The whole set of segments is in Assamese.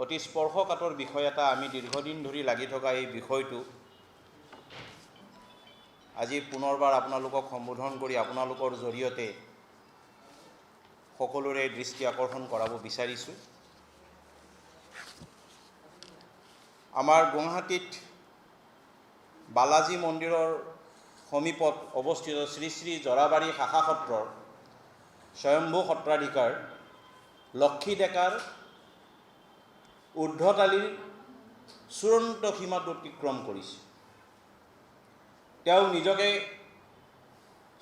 অতি স্পৰ্শকাতৰ বিষয় এটা আমি দীৰ্ঘদিন ধৰি লাগি থকা এই বিষয়টো আজি পুনৰবাৰ আপোনালোকক সম্বোধন কৰি আপোনালোকৰ জৰিয়তে সকলোৰে দৃষ্টি আকৰ্ষণ কৰাব বিচাৰিছোঁ। আমাৰ গুৱাহাটীত বালাজী মন্দিৰৰ সমীপত অৱস্থিত শ্ৰী শ্ৰী জৰাবাৰী শাখা সত্ৰৰ স্বয়ম্ভু সত্ৰাধিকাৰ লক্ষী ডেকাৰ ঊৰ্ধ্বতালিৰ চূড়ান্ত সীমাটো অতিক্ৰম কৰিছে। তেওঁ নিজকে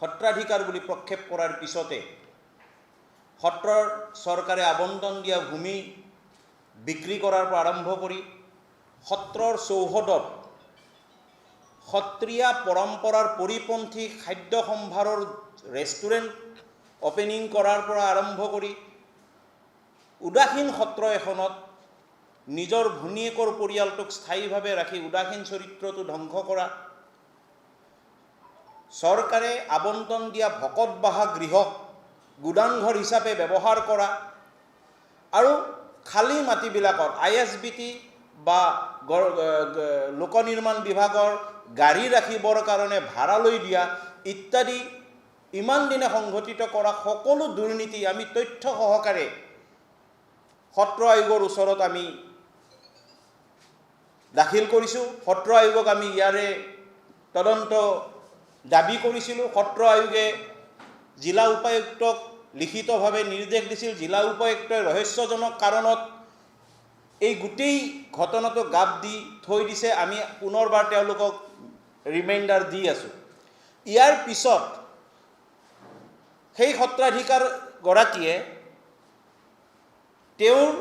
সত্ৰাধিকাৰ বুলি প্ৰক্ষেপ কৰাৰ পিছতে সত্ৰৰ চৰকাৰে আবণ্টন দিয়া ভূমি বিক্ৰী কৰাৰ পৰা আৰম্ভ কৰি সত্ৰৰ চৌহদত সত্ৰীয়া পৰম্পৰাৰ পৰিপন্থী খাদ্য সম্ভাৰৰ ৰেষ্টুৰেণ্ট অপেনিং কৰাৰ পৰা আৰম্ভ কৰি উদাসীন সত্ৰ এখনত নিজৰ ভনীয়েকৰ পৰিয়ালটোক স্থায়ীভাৱে ৰাখি উদাসীন চৰিত্ৰটো ধ্বংস কৰা, চৰকাৰে আবণ্টন দিয়া ভকত বাহা গৃহক গুদামঘৰ হিচাপে ব্যৱহাৰ কৰা আৰু খালী মাটিবিলাকত ISBT বা লোক নিৰ্মাণ বিভাগৰ গাড়ী ৰাখিবৰ কাৰণে ভাড়ালৈ দিয়া ইত্যাদি ইমান দিনে সংঘটিত কৰা সকলো দুৰ্নীতি আমি তথ্য সহকাৰে সত্ৰ আয়োগৰ ওচৰত আমি দাখিল কৰিছোঁ। সত্ৰ আয়োগক আমি ইয়াৰে তদন্ত দাবী কৰিছিলোঁ। সত্ৰ আয়োগে জিলা উপায়ুক্তক লিখিতভাৱে নিৰ্দেশ দিছিল। জিলা উপায়ুক্তই ৰহস্যজনক কাৰণত এই গোটেই ঘটনাটো গাপ দি থৈ দিছে। আমি পুনৰবাৰ তেওঁলোকক ৰিমাইণ্ডাৰ দি আছোঁ। ইয়াৰ পিছত সেই সত্ৰাধিকাৰগৰাকীয়ে তেওঁৰ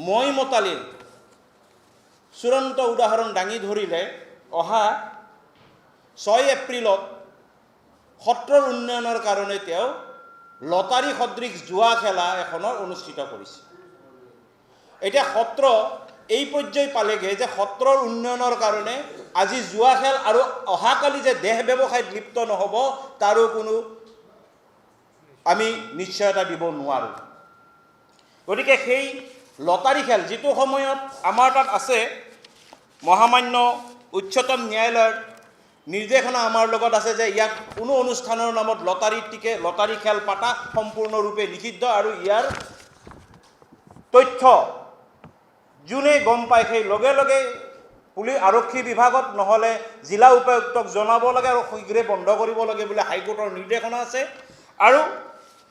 মই মতালিৰ চূড়ান্ত উদাহৰণ দাঙি ধৰিলে অহা 6 এপ্ৰিলত সত্ৰৰ উন্নয়নৰ কাৰণে তেওঁ লটাৰী সদৃশ জুৱা খেলা এখনৰ অনুষ্ঠিত কৰিছে। এতিয়া সত্ৰ এই পৰ্যায় পালেগৈ যে সত্ৰৰ উন্নয়নৰ কাৰণে আজি জুৱা খেল আৰু অহাকালি যে দেহ ব্যৱসায়ত লিপ্ত নহ'ব তাৰো কোনো আমি নিশ্চয়তা দিব নোৱাৰোঁ। গতিকে সেই লটাৰী খেল যিটো সময়ত আমাৰ তাত আছে, মহামান্য উচ্চতম ন্যায়ালয়ৰ নিৰ্দেশনা আমাৰ লগত আছে যে ইয়াক কোনো অনুষ্ঠানৰ নামত লটাৰী খেল পাতা সম্পূৰ্ণৰূপে নিষিদ্ধ আৰু ইয়াৰ তথ্য যোনে গম পায় সেই লগে লগে আৰক্ষী বিভাগত নহ'লে জিলা উপায়ুক্তক জনাব লাগে আৰু শীঘ্ৰে বন্ধ কৰিব লাগে বুলি হাইকোৰ্টৰ নিৰ্দেশনা আছে। আৰু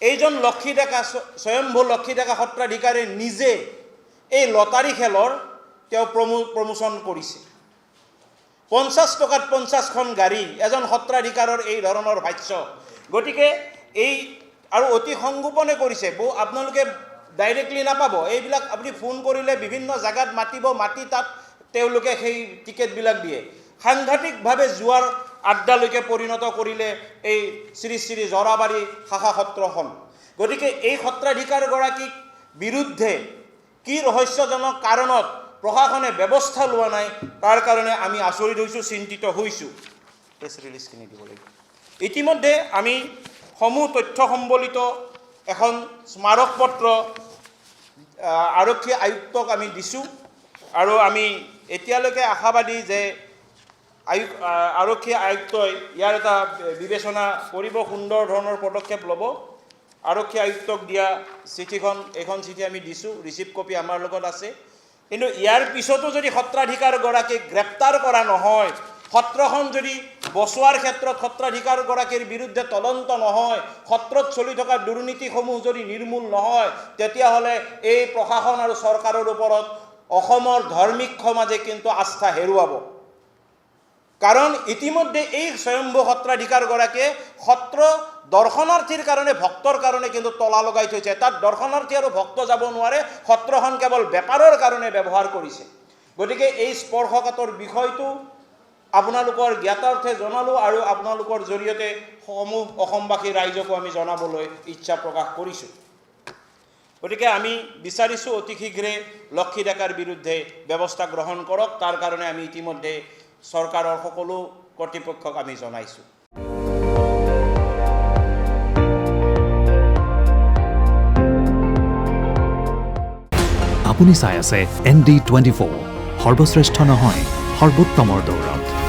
এইজন লক্ষী ডেকা স্বয়ম্ভু লক্ষী ডেকা সত্ৰাধিকাৰে নিজে এই লটাৰী খেলৰ তেওঁ প্ৰমোচন কৰিছে। 50 টকাত 50খন গাড়ী এজন সত্ৰাধিকাৰৰ এই ধৰণৰ ভাষ্য। গতিকে এই আৰু অতি সংগোপনে কৰিছে। আপোনালোকে ডাইৰেক্টলি নাপাব, এইবিলাক আপুনি ফোন কৰিলে বিভিন্ন জাগাত মাতি তাত তেওঁলোকে সেই টিকেটবিলাক দিয়ে। সাংঘাতিকভাৱে জুৱাৰ আড্ডালৈকে পৰিণত কৰিলে এই শ্ৰী শ্ৰী জৰাবাৰী শাখা সত্ৰখন। গতিকে এই সত্ৰাধিকাৰগৰাকীক বিৰুদ্ধে কি ৰহস্যজনক কাৰণত প্ৰশাসনে ব্যৱস্থা লোৱা নাই তাৰ কাৰণে আমি আচৰিত হৈছোঁ, চিন্তিত হৈছোঁ। প্ৰেছ ৰিলিজখিনি দিব লাগিব। ইতিমধ্যে আমি সমূহ তথ্য সম্বলিত এখন স্মাৰক পত্ৰ আৰক্ষী আয়ুক্তক আমি দিছোঁ আৰু আমি এতিয়ালৈকে আশাবাদী যে আৰক্ষী আয়ুক্তই ইয়াৰ এটা বিবেচনা কৰিব, সুন্দৰ ধৰণৰ পদক্ষেপ ল'ব। আৰক্ষী আয়ুক্তক দিয়া এইখন চিঠি আমি দিছোঁ, ৰিচিভ কপি আমাৰ লগত আছে। কিন্তু ইয়াৰ পিছতো যদি সত্ৰাধিকাৰগৰাকীক গ্ৰেপ্তাৰ কৰা নহয়, সত্ৰখন যদি বচোৱাৰ ক্ষেত্ৰত সত্ৰাধিকাৰগৰাকীৰ বিৰুদ্ধে তদন্ত নহয়, সত্ৰত চলি থকা দুৰ্নীতিসমূহ যদি নিৰ্মূল নহয়, তেতিয়াহ'লে এই প্ৰশাসন আৰু চৰকাৰৰ ওপৰত অসমৰ ধাৰ্মিক সমাজে কিন্তু আস্থা হেৰুৱাব। কাৰণ ইতিমধ্যে এই স্বয়ম্ভু সত্ৰাধিকাৰগৰাকীয়ে সত্ৰ দৰ্শনাৰ্থীৰ কাৰণে ভক্তৰ কাৰণে কিন্তু তলা লগাই থৈছে। তাত দৰ্শনাৰ্থী আৰু ভক্ত যাব নোৱাৰে, সত্ৰখন কেৱল বেপাৰৰ কাৰণে ব্যৱহাৰ কৰিছে। গতিকে এই স্পৰ্শকাতৰ বিষয়টো আপোনালোকৰ জ্ঞাতাৰ্থে জনালোঁ আৰু আপোনালোকৰ জৰিয়তে সমূহ অসমবাসী ৰাইজকো আমি জনাবলৈ ইচ্ছা প্ৰকাশ কৰিছোঁ। গতিকে আমি বিচাৰিছোঁ অতি শীঘ্ৰে লক্ষী ডেকাৰ বিৰুদ্ধে ব্যৱস্থা গ্ৰহণ কৰক। তাৰ কাৰণে আমি ইতিমধ্যে চৰকাৰৰ সকলো কৰ্তৃপক্ষক আমি জনাইছোঁ। আপুনি চাই আছে ND24 সৰ্বশ্ৰেষ্ঠ নহয় সৰ্বোত্তমৰ দৌৰত।